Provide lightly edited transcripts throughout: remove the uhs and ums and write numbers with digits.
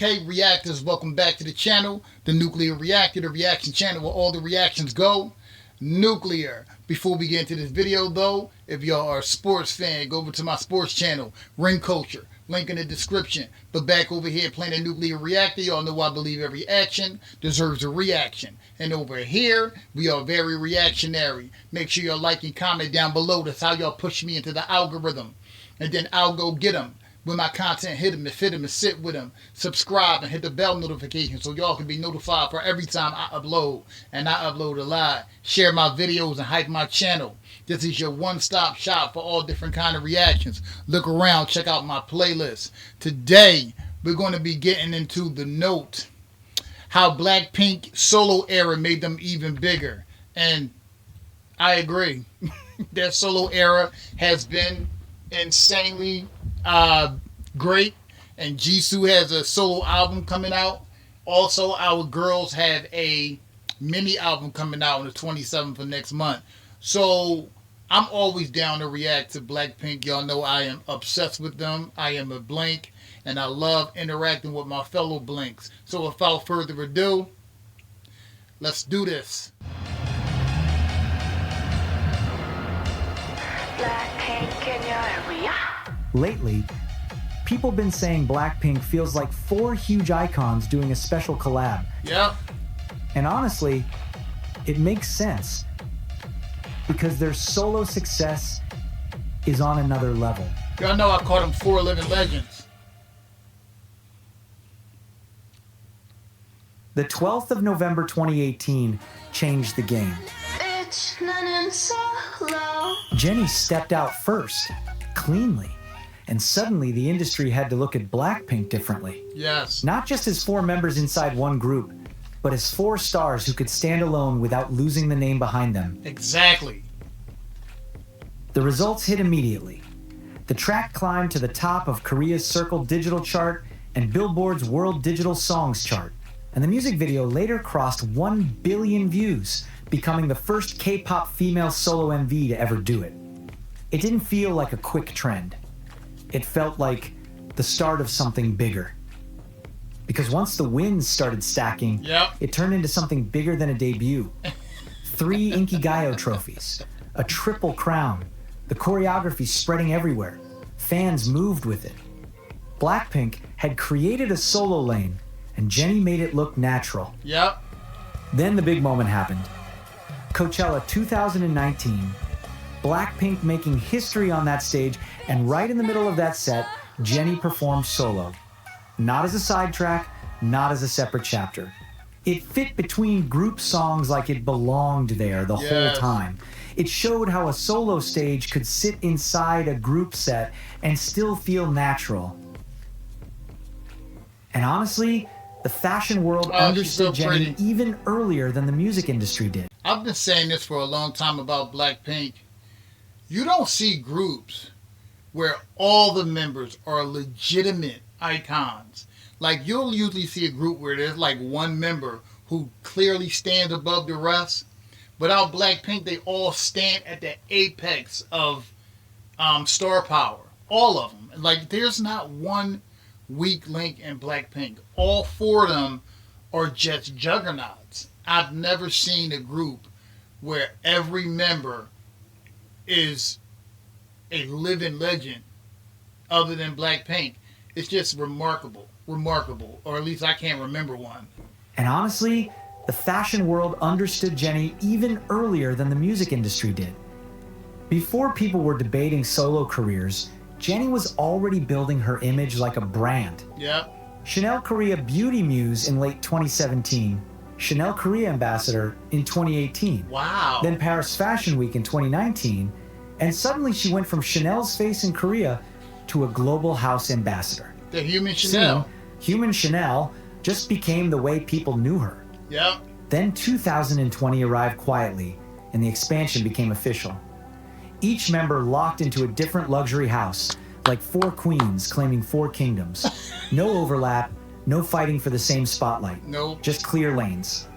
Okay, reactors, welcome back to the channel. The Nuclear Reactor, the reaction channel where all the reactions go. Nuclear. Before we get into this video though, if y'all are a sports fan, go over to my sports channel, Ring Culture. Link in the description. But back over here playing the Nuclear Reactor, y'all know I believe every action deserves a reaction. And over here, we are very reactionary. Make sure y'all like and comment down below. That's how y'all push me into the algorithm. And then I'll go get them. When my content hit them and fit them and sit with them. Subscribe and hit the bell notification so y'all can be notified for every time I upload. And I upload a lot. Share my videos and hype my channel. This is your one-stop shop for all different kind of reactions. Look around, check out my playlist. Today, we're going to be getting into the note. How Blackpink solo era made them even bigger. And I agree. Their solo era has been insanely great, and Jisoo has a solo album coming out. Also, our girls have a mini album coming out on the 27th of next month. So I'm always down to react to Blackpink. Y'all know I am obsessed with them. I am a Blink, and I love interacting with my fellow Blinks. So without further ado, let's do this. Blackpink in your area. Lately, people have been saying Blackpink feels like four huge icons doing a special collab. Yep. And honestly, it makes sense because their solo success is on another level. Y'all know I call them four living legends. The 12th of November 2018 changed the game. Jennie stepped out first, cleanly. And suddenly the industry had to look at Blackpink differently. Yes. Not just as four members inside one group, but as four stars who could stand alone without losing the name behind them. Exactly. The results hit immediately. The track climbed to the top of Korea's Circle Digital Chart and Billboard's World Digital Songs Chart. And the music video later crossed 1 billion views, becoming the first K-pop female solo MV to ever do it. It didn't feel like a quick trend. It felt like the start of something bigger. Because once the wins started stacking, It turned into something bigger than a debut. 3 Inkigayo trophies, a triple crown, the choreography spreading everywhere. Fans moved with it. Blackpink had created a solo lane, and Jennie made it look natural. Yep. Then the big moment happened. Coachella 2019, Blackpink making history on that stage, and right in the middle of that set, Jennie performed solo. Not as a sidetrack, not as a separate chapter. It fit between group songs like it belonged there the whole time. It showed how a solo stage could sit inside a group set and still feel natural. And honestly, the fashion world understood Jennie even earlier than the music industry did. I've been saying this for a long time about Blackpink. You don't see groups where all the members are legitimate icons. Like, you'll usually see a group where there's like one member who clearly stands above the rest. Without Blackpink, they all stand at the apex of star power. All of them. Like, there's not one weak link in Blackpink. All 4 of them are just juggernauts. I've never seen a group where every member is a living legend other than Blackpink. It's just remarkable, or at least I can't remember one. And honestly, the fashion world understood Jennie even earlier than the music industry did. Before people were debating solo careers, Jennie was already building her image like a brand. Yep. Chanel Korea Beauty Muse in late 2017, Chanel Korea Ambassador in 2018. Wow. Then Paris Fashion Week in 2019, and suddenly she went from Chanel's face in Korea to a global house ambassador. The Human Chanel. Soon, Human Chanel just became the way people knew her. Yep. Then 2020 arrived quietly, and the expansion became official. Each member locked into a different luxury house, like 4 queens claiming 4 kingdoms. No overlap, no fighting for the same spotlight. Nope. Just clear lanes.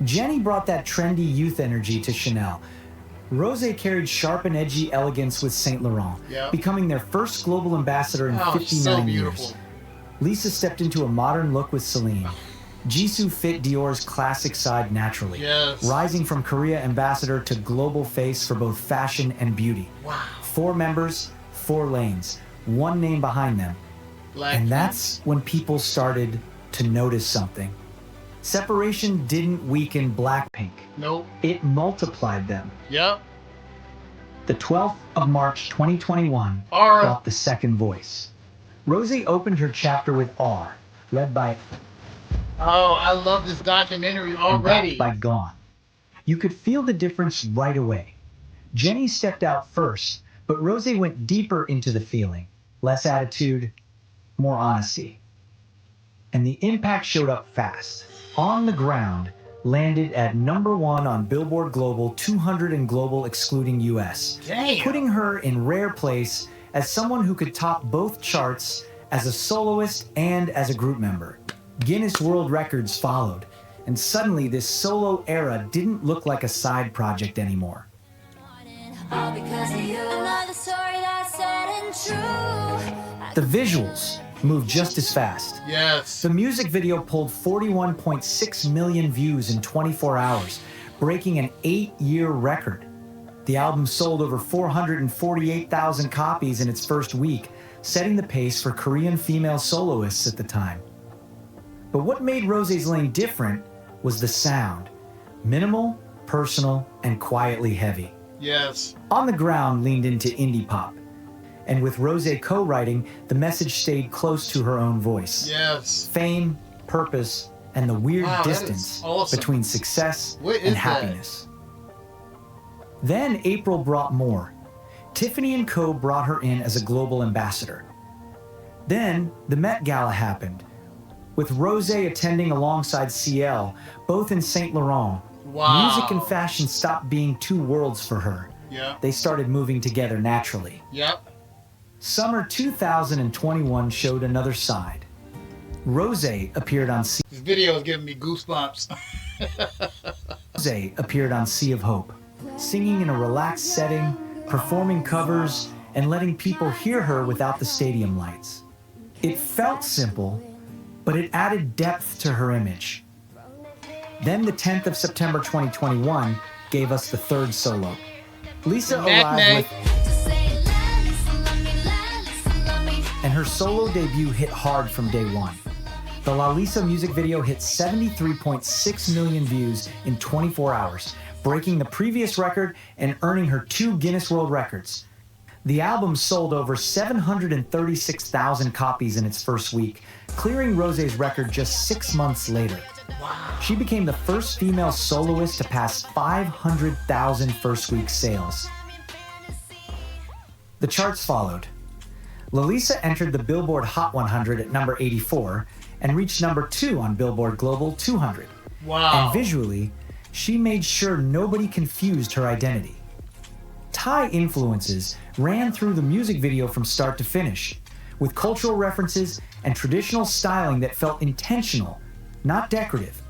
Jennie brought that trendy youth energy to Chanel. Rosé carried sharp and edgy elegance with Saint Laurent, becoming their first global ambassador in 59 years. Lisa stepped into a modern look with Celine. Jisoo fit Dior's classic side naturally, Yes. rising from Korea ambassador to global face for both fashion and beauty. Wow. 4 members, 4 lanes, one name behind them. Blackpink. And that's when people started to notice something. Separation didn't weaken Blackpink. Nope. It multiplied them. Yep. The 12th of March 2021 Aura. brought the second voice. Rosé opened her chapter with R, led by Oh, I love this documentary and already. backed by Gone. You could feel the difference right away. Jennie stepped out first, but Rosé went deeper into the feeling. Less attitude, more honesty. And the impact showed up fast. On the Ground landed at #1 on Billboard Global 200 and Global excluding US, Damn. putting her in rare place as someone who could top both charts as a soloist and as a group member. Guinness World Records followed, and suddenly this solo era didn't look like a side project anymore. All because of you. Another story that's sad and true. The visuals moved just as fast. Yes. The music video pulled 41.6 million views in 24 hours, breaking an 8-year record. The album sold over 448,000 copies in its first week, setting the pace for Korean female soloists at the time. But what made Rosé's Lane different was the sound. Minimal, personal, and quietly heavy. Yes. On the Ground leaned into indie pop. And with Rosé co-writing, the message stayed close to her own voice. Yes. Fame, purpose, and the weird Wow, that distance is awesome. between success What is and that? happiness. Then April brought more. Tiffany & Co. brought her in as a global ambassador. Then the Met Gala happened, with Rosé attending alongside CL, both in Saint Laurent. Wow. Music and fashion stopped being two worlds for her. Yep. They started moving together naturally. Yep. Summer 2021 showed another side. Rosé appeared on This video is giving me goosebumps. Rosé appeared on Sea of Hope, singing in a relaxed setting, performing covers, and letting people hear her without the stadium lights. It felt simple, but it added depth to her image. Then the 10th of September 2021 gave us the third solo. Lisa arrived with, and her solo debut hit hard from day one. The La Lisa music video hit 73.6 million views in 24 hours, breaking the previous record and earning her 2 Guinness World Records. The album sold over 736,000 copies in its first week, clearing Rosé's record just 6 months later. She became the first female soloist to pass 500,000 first-week sales. The charts followed. Lalisa entered the Billboard Hot 100 at number 84 and reached number 2 on Billboard Global 200. Wow. And visually, she made sure nobody confused her identity. Thai influences ran through the music video from start to finish, with cultural references and traditional styling that felt intentional, not decorative.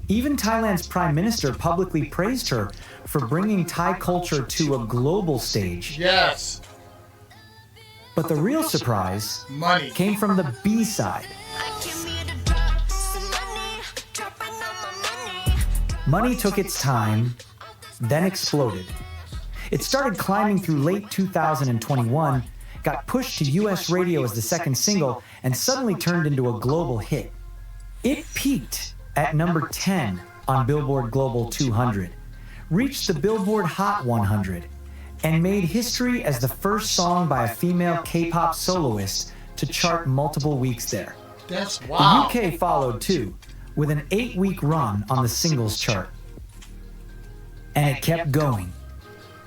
Even Thailand's prime minister publicly praised her for bringing Thai culture to a global stage. Yes. But the real surprise Money. came from the B side. Money took its time, then exploded. It started climbing through late 2021, got pushed to US radio as the second single, and suddenly turned into a global hit. It peaked at number 10 on Billboard Global 200, reached the Billboard Hot 100, and made history as the first song by a female K-pop soloist to chart multiple weeks there. That's The wow. UK followed too, with an 8-week run on the singles chart. And it kept going.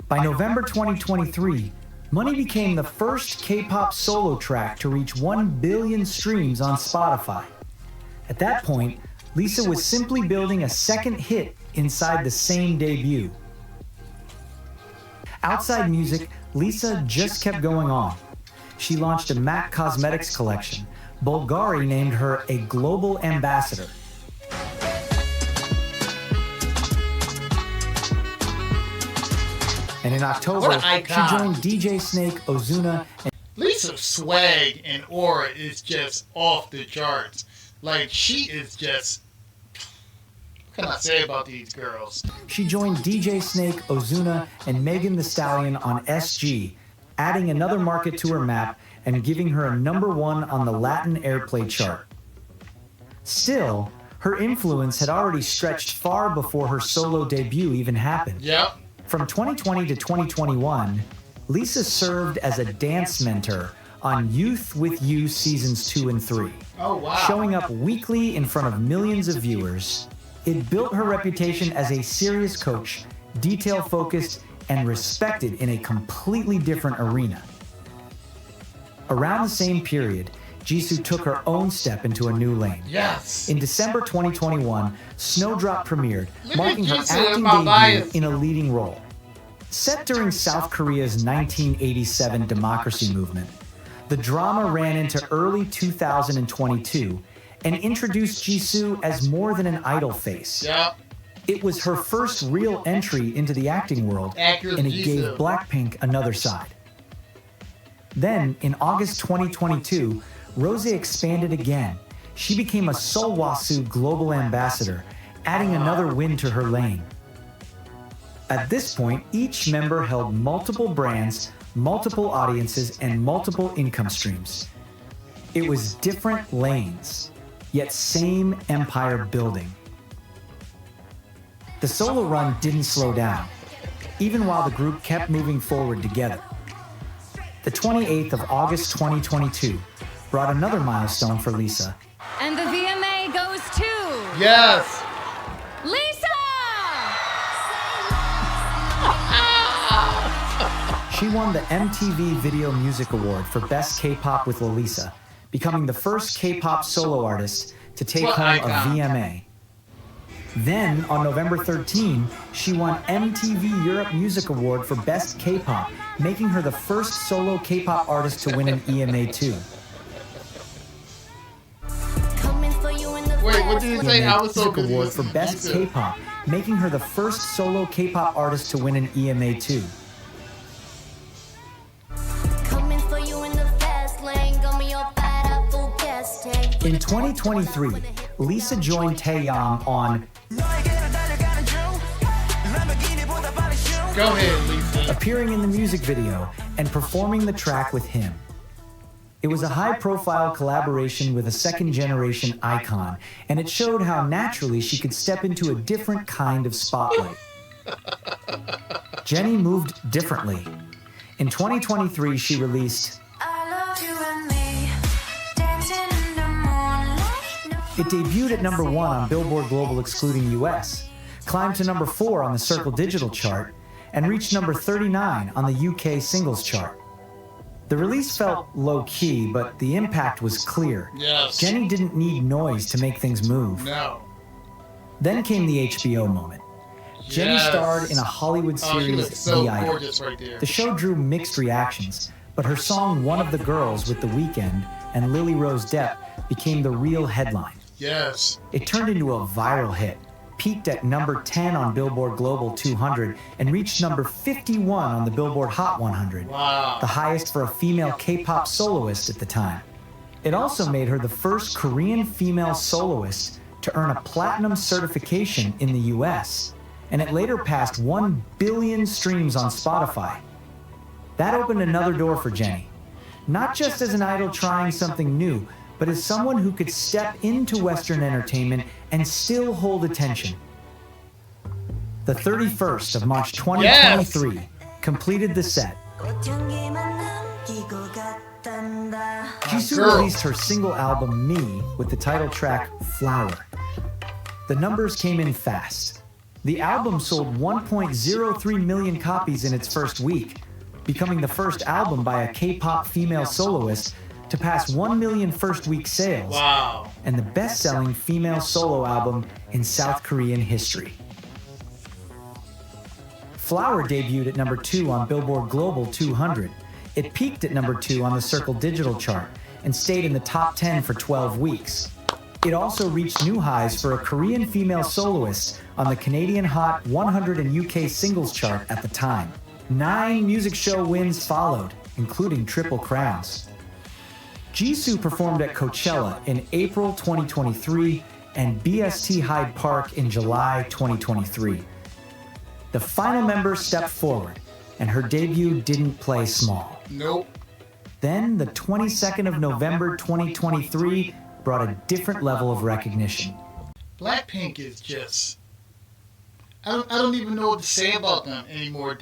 By November 2023, Money became the first K-pop solo track to reach 1 billion streams on Spotify. At that point, Lisa was simply building a second hit inside the same debut. Outside music, Lisa just kept going on. She launched a MAC Cosmetics collection. Bulgari named her a global ambassador. And in October, What an she icon. joined DJ Snake, Ozuna, Lisa's swag and aura is just off the charts. Like, she is just... What can I say about these girls? She joined DJ Snake, Ozuna, and Megan Thee Stallion on SG, adding another market to her map and giving her a #1 on the Latin airplay chart. Still, her influence had already stretched far before her solo debut even happened. Yep. From 2020 to 2021, Lisa served as a dance mentor on Youth with You Seasons 2 and 3. Oh, wow. Showing up weekly in front of millions of viewers, it built her reputation as a serious coach, detail-focused, and respected in a completely different arena. Around the same period, Jisoo took her own step into a new lane. Yes. In December 2021, Snowdrop premiered, Look marking at her Jisoo acting in my debut bias. in a leading role. Set during South Korea's 1987 democracy movement, the drama ran into early 2022 and introduced Jisoo as more than an idol face. Yep. It was her first real entry into the acting world, Actress and it gave Jisoo. Blackpink another side. Then, in August 2022, Rosé expanded again. She became a Solwasu global ambassador, adding another win to her lane. At this point, each member held multiple brands, multiple audiences, and multiple income streams. It was different lanes, yet same empire building. The solo run didn't slow down, even while the group kept moving forward together. The 28th of August 2022 brought another milestone for Lisa. And the VMA goes to Yes. Lisa! She won the MTV Video Music Award for Best K-Pop with Lalisa, becoming the first K-pop solo artist to take What home a icon. VMA. Then, on November 13, she won MTV Europe Music Award for Best K-pop, making her the first solo K-pop artist to win an EMA too. Wait, what did you say? I was so Music Award for confused. Best Jisoo. K-pop, making her the first solo K-pop artist to win an EMA too. In 2023, Lisa joined Taeyong on Go ahead, Lisa. appearing in the music video and performing the track with him. It was a high-profile collaboration with a second-generation icon, and it showed how naturally she could step into a different kind of spotlight. Jennie moved differently. In 2023, she released It debuted at #1 on Billboard Global excluding US, climbed to #4 on the Circle Digital chart, and reached #39 on the UK singles chart. The release felt low-key, but the impact was clear. Yes. Jennie didn't need noise to make things move. No. Then came the HBO moment. Jennie Yes. starred in a Hollywood Oh, she series, looks so The Idol. gorgeous right there. The show drew mixed reactions, but her song One of the Girls with The Weeknd and Lily Rose Depp became the real headline. Yes. It turned into a viral hit, peaked at #10 on Billboard Global 200, and reached #51 on the Billboard Hot 100, Wow. the highest for a female K-pop soloist at the time. It also made her the first Korean female soloist to earn a platinum certification in the US, and it later passed 1 billion streams on Spotify. That opened another door for Jennie, not just as an idol trying something new, but as someone who could step into Western entertainment and still hold attention. The 31st of March 2023 completed the set. Jisoo Girl. released her single album Me with the title track Flower. The numbers came in fast. The album sold 1.03 million copies in its first week, becoming the first album by a K-pop female soloist to pass 1 million first-week sales, Wow. and the best-selling female solo album in South Korean history. Flower debuted at #2 on Billboard Global 200. It peaked at #2 on the Circle Digital chart and stayed in the top 10 for 12 weeks. It also reached new highs for a Korean female soloist on the Canadian Hot 100 and UK singles chart at the time. 9 music show wins followed, including Triple Crowns. Jisoo performed at Coachella in April 2023 and BST Hyde Park in July 2023. The final member stepped forward, and her debut didn't play small. Nope. Then, the 22nd of November 2023 brought a different level of recognition. Blackpink is just... I don't even know what to say about them anymore.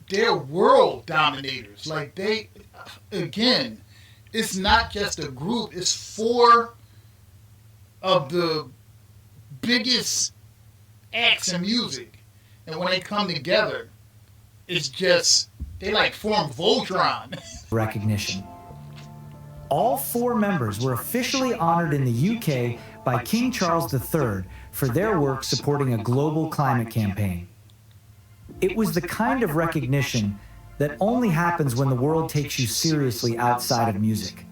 They're world dominators. Like, again, it's not just a group. It's 4 of the biggest acts in music. And when they come together, it's just, they like form Voltron. Recognition. All 4 members were officially honored in the UK by King Charles III for their work supporting a global climate campaign. It was the kind of recognition that only happens when the world takes you seriously outside of music.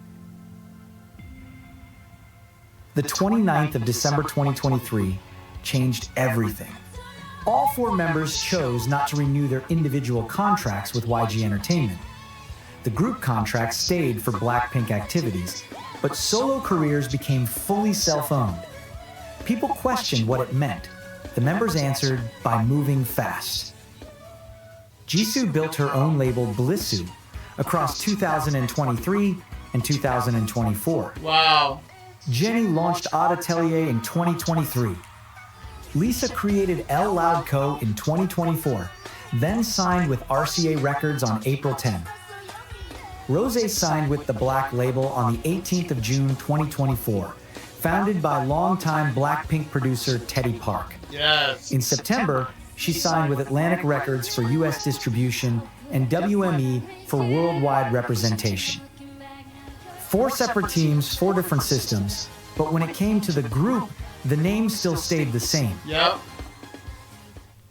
The 29th of December 2023 changed everything. All 4 members chose not to renew their individual contracts with YG Entertainment. The group contract stayed for Blackpink activities, but solo careers became fully self-owned. People questioned what it meant. The members answered by moving fast. Jisoo built her own label Blissu across 2023 and 2024. Wow. Jennie launched Odd Atelier in 2023. Lisa created L Loud Co. in 2024, then signed with RCA Records on April 10. Rosé signed with the Black label on the 18th of June 2024, founded by longtime Blackpink producer Teddy Park. Yes. In September, she signed with Atlantic Records for US distribution and WME for worldwide representation. 4 separate teams, 4 different systems, but when it came to the group, the name still stayed the same. Yep.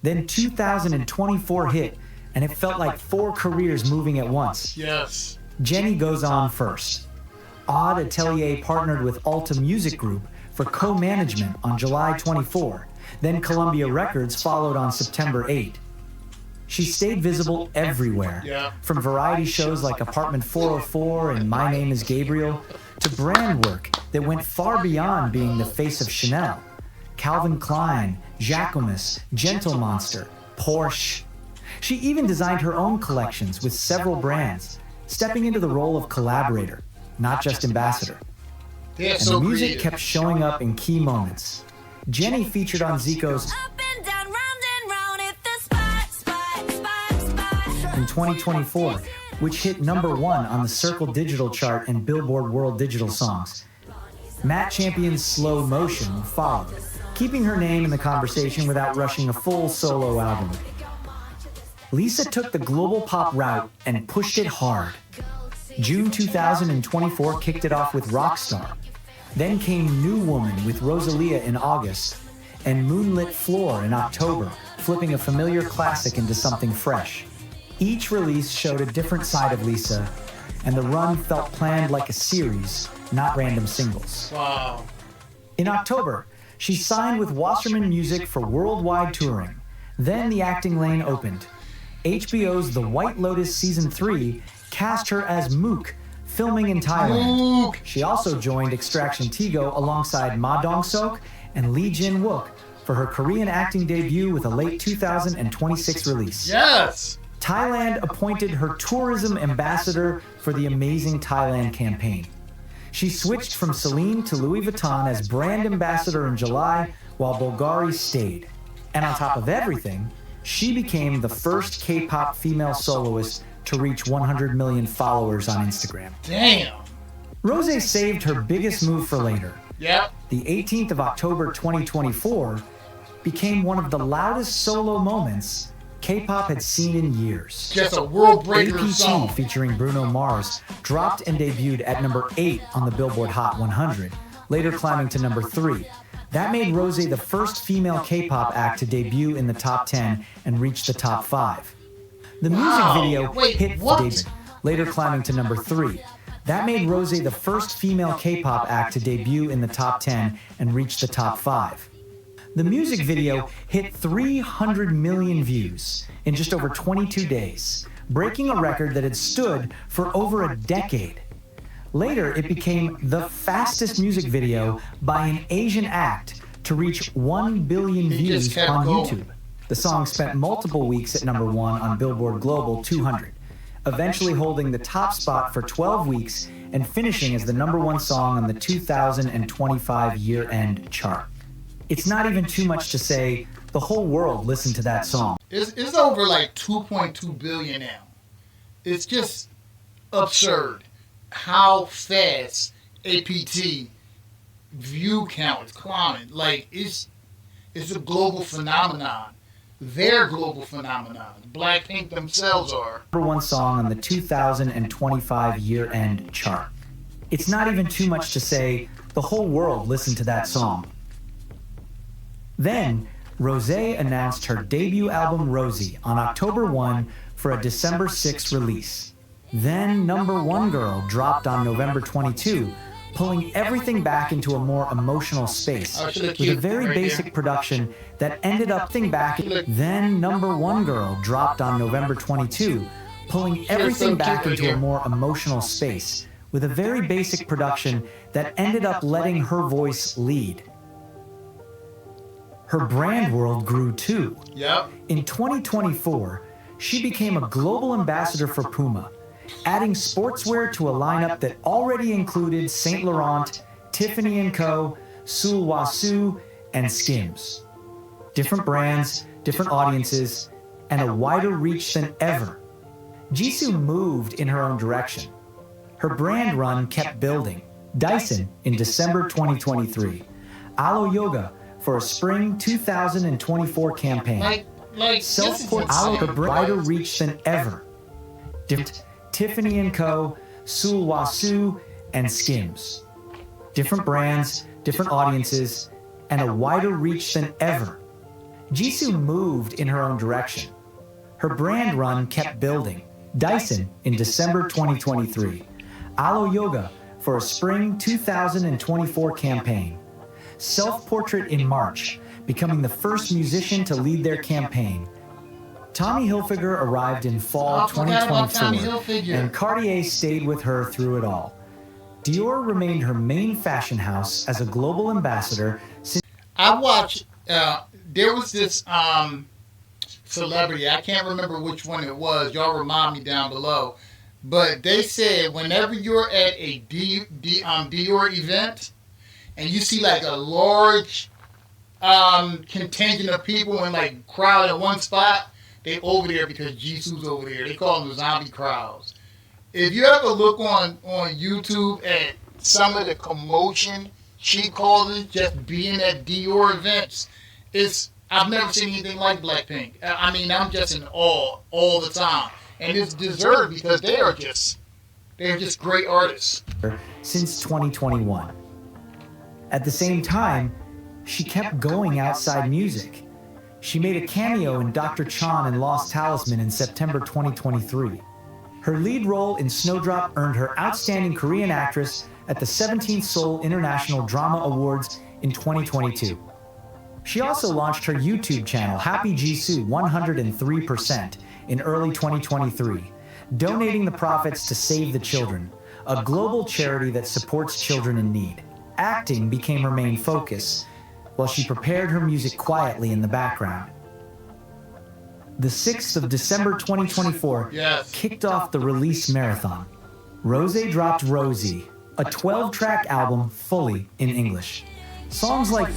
Then 2024 hit, and it felt like 4 careers moving at once. Yes. Jennie goes on first. Odd Atelier partnered with Alta Music Group for co-management on July 24. Then Columbia Records followed on September 8. She stayed visible everywhere, Yeah. from variety shows like Apartment 404 and My Name is Gabriel, to brand work that went far beyond being the face of Chanel, Calvin Klein, Jacquemus, Gentle Monster, Porsche. She even designed her own collections with several brands, stepping into the role of collaborator, not just ambassador. They're And so the music creative. kept showing up in key moments. Jennie featured on Zico's Up and down, round and round, if the spot. in 2024, which hit #1 on the Circle Digital chart and Billboard World Digital Songs. Matt Champion's Slow Motion followed, keeping her name in the conversation without rushing a full solo album. Lisa took the global pop route and pushed it hard. June 2024 kicked it off with Rockstar. Then came New Woman with Rosalia in August, and Moonlit Floor in October, flipping a familiar classic into something fresh. Each release showed a different side of Lisa, and the run felt planned like a series, not random singles. Wow. In October, she signed with Wasserman Music for worldwide touring. Then the acting lane opened. HBO's The White Lotus Season 3 cast her as Mook, filming in Thailand. Mook. She also joined Extraction Tigo alongside Ma Dong-seok and Lee Jin-wook for her Korean acting debut with a late 2026 release. Yes. Thailand appointed her tourism ambassador for the Amazing Thailand campaign. She switched from Celine to Louis Vuitton as brand ambassador in July, while Bulgari stayed. And on top of everything, she became the first K-pop female soloist to reach 100 million followers on Instagram. Damn. Rosé saved her biggest move for later. Yep. The 18th of October 2024 became one of the loudest solo moments K-pop had seen in years. Just a world breaker APT song. featuring Bruno Mars dropped and debuted at #8 on the Billboard Hot 100, later climbing to #3. That made Rosé the first female K-pop act to debut in the top 10 and reach the top 5. The music Wow. video Wait, hit what? David, later climbing to #3. That made Rosé the first female K-pop act to debut in the top 10 and reach the top 5. The music video hit 300 million views in just over 22 days, breaking a record that had stood for over a decade. Later, it became the fastest music video by an Asian act to reach 1 billion views on YouTube. The song spent multiple weeks at number 1 on Billboard Global 200, eventually holding the top spot for 12 weeks and finishing as the number 1 song on the 2025 year-end chart. It's not even too much to say the whole world listened to that song. It's over like 2.2 billion now. It's just absurd how fast APT view count is climbing. Like it's a global phenomenon. They're global phenomenon. Blackpink themselves are. Number 1 song on the 2025 year-end chart. It's not even too much to say the whole world listened to that song. Then, Rosé announced her debut album Rosé on October 1 for a December 6 release. Then, Number 1 Girl dropped on November 22, pulling everything back into a more emotional space with a very basic production that ended up Then Number 1 Girl dropped on November 22, pulling everything back into a more emotional space with a very basic production that ended up letting her voice lead. Her brand world grew too. In 2024, she became a global ambassador for Puma, adding sportswear to a lineup that already included Saint Laurent, Tiffany & Co., Sulwhasoo, and Skims. Different brands, different audiences, and a wider reach than ever. Jisoo moved in her own direction. Her brand run kept building. Dyson in December 2023. Alo Yoga for a spring 2024 campaign. Self-portrait a wider reach than ever. Tiffany & Co., Sulwhasoo, and Skims. Different brands, different audiences, and a wider reach than ever. Jisoo moved in her own direction. Her brand run kept building. Dyson in December 2023. Alo Yoga for a spring 2024 campaign. Self-portrait in March, becoming the first musician to lead their campaign. Tommy Hilfiger arrived in fall 2024, and Cartier stayed with her through it all. Dior remained her main fashion house as a global ambassador. I watched, there was this celebrity, I can't remember which one it was, y'all remind me down below, but they said whenever you're at a Dior event, and you see like a large contingent of people and like crowd at one spot, they over there because Jisoo's over there. They call them the zombie crowds. If you ever look on YouTube at some of the commotion she causes just being at Dior events, I've never seen anything like Blackpink. I mean, I'm just in awe all the time, and it's deserved because they're just great artists. Since 2021. At the same time, she kept going outside music. She made a cameo in Dr. Chan and Lost Talisman in September 2023. Her lead role in Snowdrop earned her Outstanding Korean Actress at the 17th Seoul International Drama Awards in 2022. She also launched her YouTube channel, Happy Jisoo 103%, in early 2023, donating the profits to Save the Children, a global charity that supports children in need. Acting became her main focus, while she prepared her music quietly in the background. The 6th of December 2024 kicked off the release marathon. Rosé dropped Rosé, a 12-track album fully in English. Songs like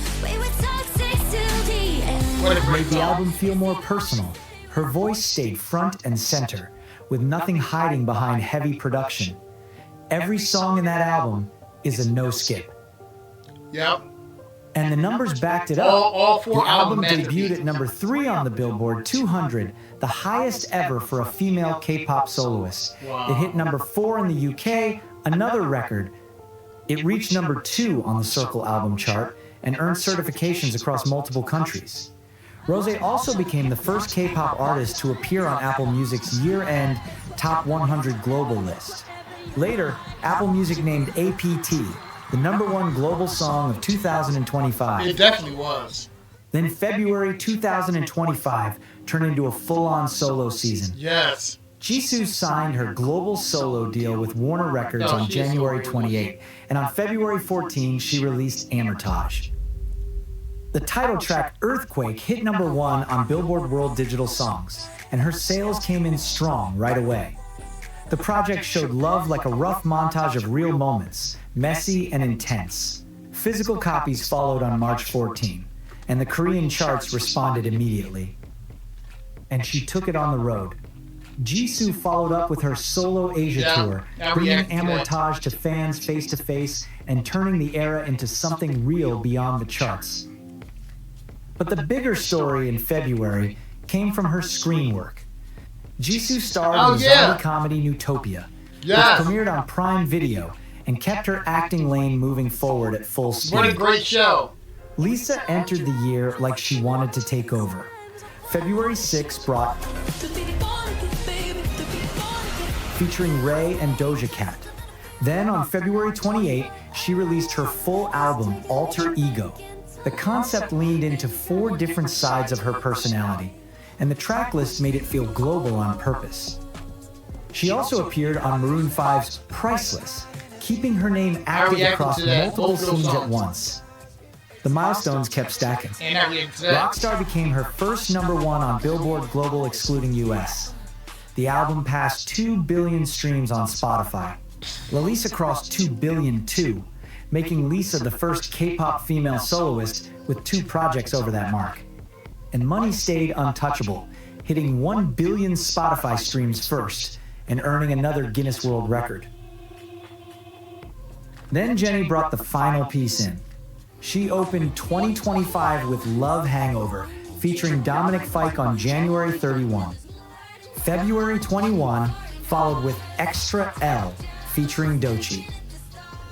made the album feel more personal. Her voice stayed front and center, with nothing hiding behind heavy production. Every song in that album is a no-skip. And the numbers backed it up. All four the album debuted at number 3 on the Billboard 200, the highest ever for a female K-pop soloist. Wow. It hit number 4 in the UK, another record. It reached number 2 on the Circle album chart and earned certifications across multiple countries. Rosé also became the first K-pop artist to appear on Apple Music's year-end Top 100 global list. Later, Apple Music named APT the number 1 global song of 2025. It definitely was. Then February 2025 turned into a full-on solo season. Yes. Jisoo signed her global solo deal with Warner Records on January 28, and on February 14, she released Amortage. The title track Earthquake hit #1 on Billboard World Digital Songs, and her sales came in strong right away. The project showed love like a rough montage of real moments, messy and intense. Physical copies followed on March 14, and the Korean charts responded immediately. And she took it on the road. Jisoo followed up with her solo Asia tour, bringing Amortage to fans face to face and turning the era into something real beyond the charts. But the bigger story in February came from her screen work. Jisoo starred in the zombie comedy Newtopia, which premiered on Prime Video and kept her acting lane moving forward at full speed. What a great show! Lisa entered the year like she wanted to take over. February 6 brought featuring Ray and Doja Cat. Then on February 28, she released her full album, Alter Ego. The concept leaned into 4 different sides of her personality, and the track list made it feel global on purpose. She also appeared on Maroon 5's Priceless, keeping her name active across multiple scenes at once. The milestones kept stacking. Rockstar became her first #1 on Billboard Global excluding US. The album passed 2 billion streams on Spotify. Lisa crossed 2 billion too, making Lisa the first K-pop female soloist with 2 projects over that mark. And Money stayed untouchable, hitting 1 billion Spotify streams first and earning another Guinness World Record. Then Jennie brought the final piece in. She opened 2025 with Love Hangover, featuring Dominic Fike on January 31. February 21 followed with Extra L, featuring Doechii.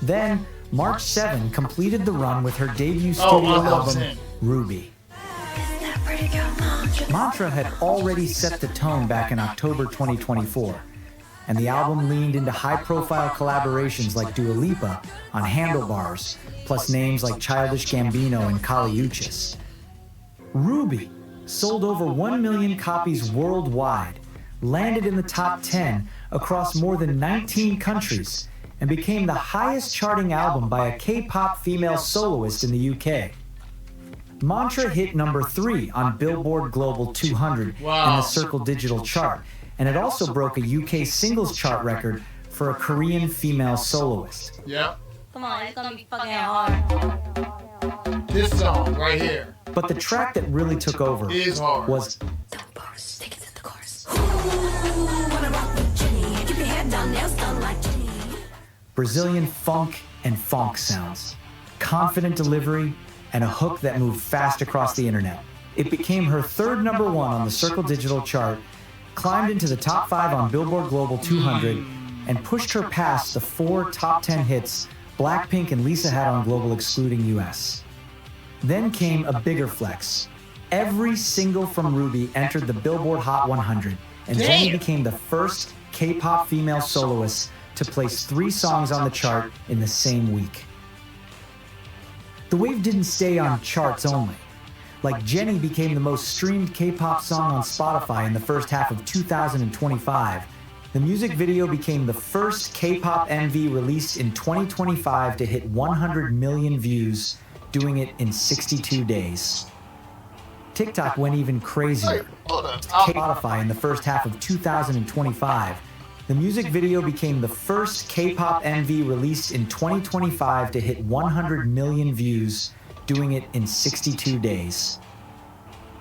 Then, March 7 completed the run with her debut studio album, Ruby. Mantra had already set the tone back in October 2024, and the album leaned into high-profile collaborations like Dua Lipa on Handlebars, plus names like Childish Gambino and Kali Uchis. Ruby sold over 1 million copies worldwide, landed in the top 10 across more than 19 countries, and became the highest charting album by a K-pop female soloist in the UK. Mantra hit #3 on Billboard Global 200 and the Circle Digital chart, and it also broke a UK singles chart record for a Korean female soloist. Yeah. Come on, it's gonna be fucking hard. This song right here. But the track that really took over is hard. Was Don't bars, take it to the chorus. Wanna rock with Jennie, keep your head down, nails done like Jennie. Brazilian funk and funk sounds, confident delivery, and a hook that moved fast across the internet. It became her third #1 on the Circle Digital chart, climbed into the top 5 on Billboard Global 200, and pushed her past the 4 top 10 hits Blackpink and Lisa had on Global excluding US. Then came a bigger flex. Every single from Ruby entered the Billboard Hot 100, and Jennie became the first K-pop female soloist to place 3 songs on the chart in the same week. The wave didn't stay on charts only. Like Jennie became the most streamed K-pop song on Spotify in the first half of 2025, the music video became the first K-pop MV released in 2025 to hit 100 million views, doing it in 62 days. TikTok went even crazier. Spotify in the first half of 2025, the music video became the first K-pop MV released in 2025 to hit 100 million views, doing it in 62 days.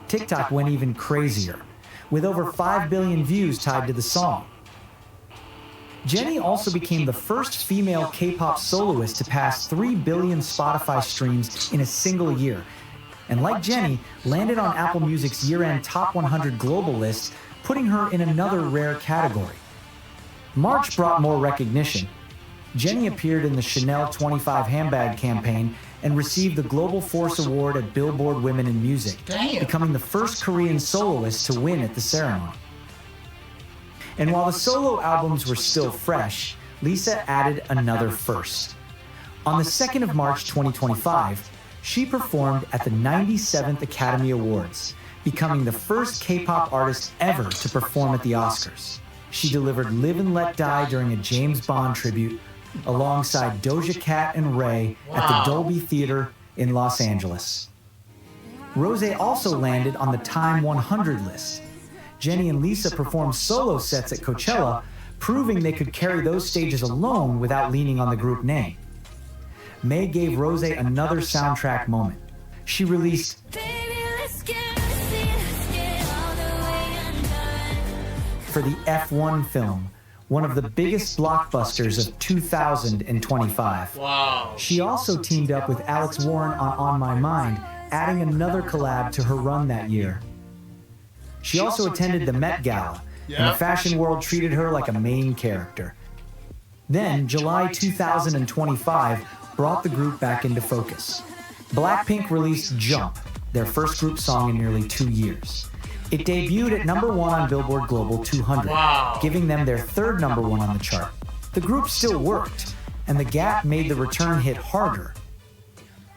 TikTok went even crazier, with over 5 billion views tied to the song. Jennie also became the first female K-pop soloist to pass 3 billion Spotify streams in a single year, and like Jennie, landed on Apple Music's year-end Top 100 global list, putting her in another rare category. March brought more recognition. Jennie appeared in the Chanel 25 handbag campaign and received the Global Force Award at Billboard Women in Music, becoming the first Korean soloist to win at the ceremony. And while the solo albums were still fresh, Lisa added another first. On the 2nd of March 2025, she performed at the 97th Academy Awards, becoming the first K-pop artist ever to perform at the Oscars. she delivered Live and Let Die during a James Bond tribute alongside Doja Cat and Ray at the Dolby Theater in Los Angeles. Rosé also landed on the Time 100 list. Jennie and Lisa performed solo sets at Coachella, proving they could carry those stages alone without leaning on the group name. May gave Rosé another soundtrack moment. She released for the F1 film, one of the biggest blockbusters of 2025. Wow. She also teamed up with Alex Warren on My Mind, adding another collab to her run that year. She also attended the Met Gala, and the fashion world treated her like a main character. Then, July 2025 brought the group back into focus. Blackpink released Jump, their first group song in nearly 2 years. It debuted at #1 on Billboard Global 200, giving them their third #1 on the chart. The group still worked, and the gap made the return hit harder.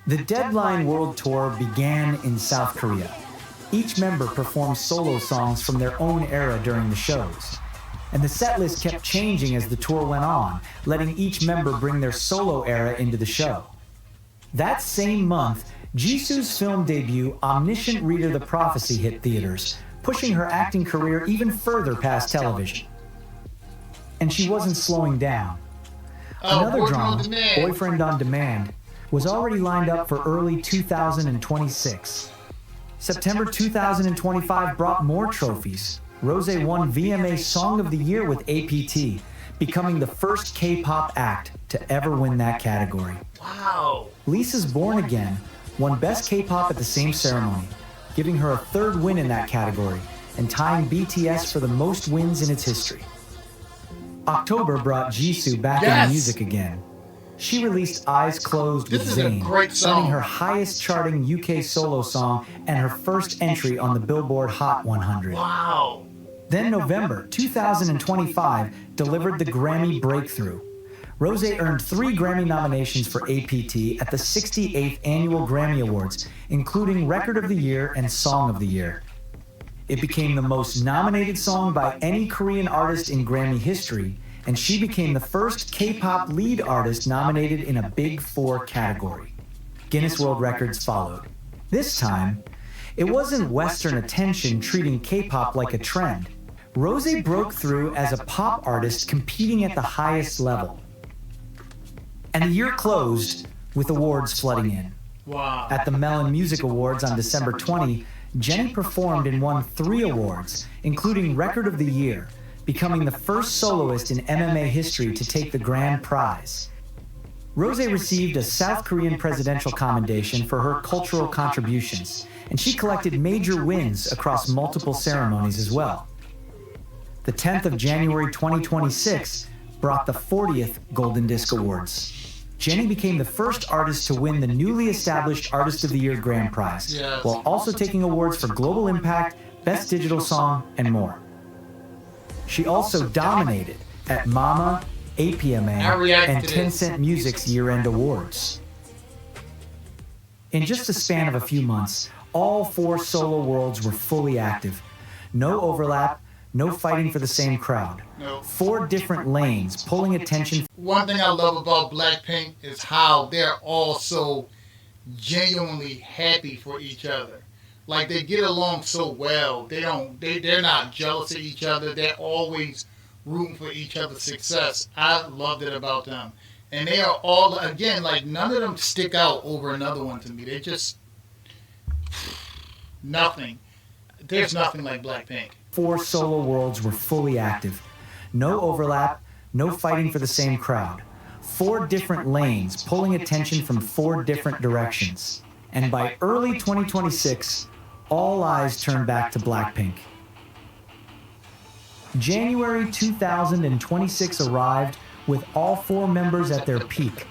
The Deadline World Tour began in South Korea. Each member performed solo songs from their own era during the shows. And the setlist kept changing as the tour went on, letting each member bring their solo era into the show. That same month, Jisoo's film debut, Omniscient Reader the Prophecy, hit theaters, pushing her acting career even further past television. And she wasn't slowing down. Another drama, Boyfriend on Demand, was already lined up for early 2026. September 2025 brought more trophies. Rosé won VMA Song of the Year with APT, becoming the first K-pop act to ever win that category. Wow. Lisa's Born Again won Best K-pop at the same ceremony, giving her a third win in that category and tying BTS for the most wins in its history. October brought Jisoo back in music again. She released Eyes Closed with Zayn, earning her highest charting UK solo song and her first entry on the Billboard Hot 100. Wow. Then November 2025 delivered the Grammy breakthrough. Rosé earned 3 Grammy nominations for APT at the 68th Annual Grammy Awards, including Record of the Year and Song of the Year. It became the most nominated song by any Korean artist in Grammy history, and she became the first K-pop lead artist nominated in a Big Four category. Guinness World Records followed. This time, it wasn't Western attention treating K-pop like a trend. Rosé broke through as a pop artist competing at the highest level. And the year closed with awards flooding in. Wow. At the Melon Music Awards on December 20, Jennie performed and won 3 awards, including Record of the Year, becoming the first soloist in MMA history to take the grand prize. Rosé received a South Korean presidential commendation for her cultural contributions, and she collected major wins across multiple ceremonies as well. The 10th of January 2026 brought the 40th Golden Disc Awards. Jennie became the first artist to win the newly established Artist of the Year Grand Prize, while also taking awards for Global Impact, Best Digital Song, and more. She also dominated at MAMA, APMA, and Tencent Music's year-end awards. In just a span of a few months, all 4 solo worlds were fully active. No overlap, no fighting for the same crowd. 4 different lanes, pulling attention. One thing I love about Blackpink is how they're all so genuinely happy for each other. Like, they get along so well. They're not jealous of each other. They're always rooting for each other's success. I loved it about them. And they are all, again, like, none of them stick out over another one to me. They just, nothing. There's nothing like Blackpink. 4 solo worlds were fully active. No overlap, no fighting for the same crowd. 4 different lanes, pulling attention from 4 different directions. And by early 2026, all eyes turned back to Blackpink. January 2026 arrived with all 4 members at their peak.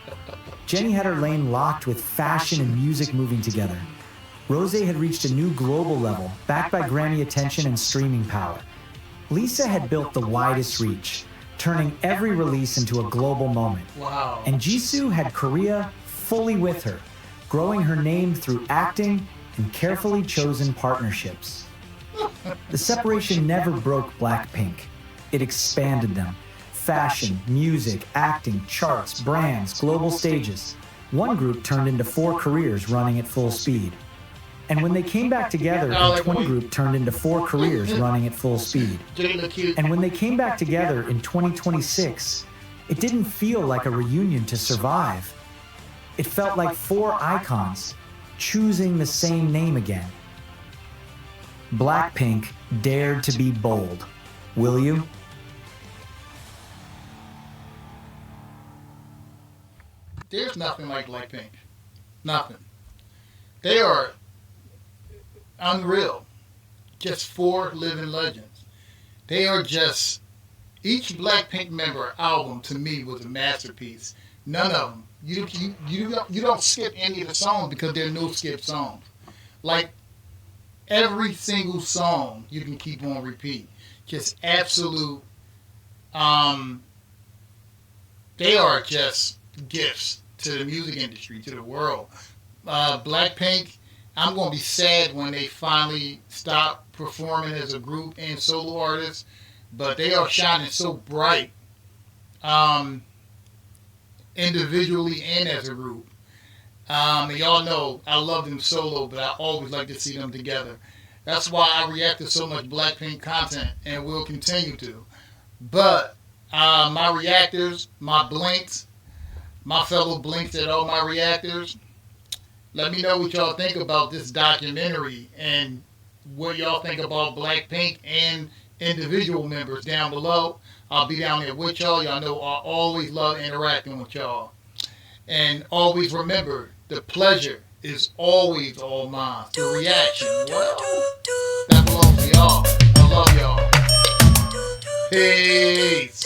Jennie had her lane locked with fashion and music moving together. Rosé had reached a new global level, backed by Grammy attention and streaming power. Lisa had built the widest reach, turning every release into a global moment. Wow. And Jisoo had Korea fully with her, growing her name through acting and carefully chosen partnerships. The separation never broke Blackpink. it expanded them. Fashion, music, acting, charts, brands, global stages. One group turned into 4 careers running at full speed. And when they came back together, one group turned into 4 careers running at full speed. And when they came back together in 2026, it didn't feel like a reunion to survive. It felt like 4 icons choosing the same name again. Blackpink dared to be bold. Will you? There's nothing like Blackpink. Nothing. They are unreal. Just 4 living legends. They are just... Each Blackpink member album to me was a masterpiece. None of them. You don't skip any of the songs because there are no skip songs. Like, every single song you can keep on repeat. Just absolute... they are just gifts to the music industry, to the world. Blackpink, I'm going to be sad when they finally stop performing as a group and solo artists, but they are shining so bright individually and as a group. And y'all know I love them solo, but I always like to see them together. That's why I react to so much Blackpink content and will continue to. But my reactors, my blinks, my fellow blinks at all my reactors, let me know what y'all think about this documentary and what y'all think about Blackpink and individual members down below. I'll be down there with y'all. Y'all know I always love interacting with y'all. And always remember, the pleasure is always all mine. The reaction, well, that belongs to y'all. I love y'all. Peace.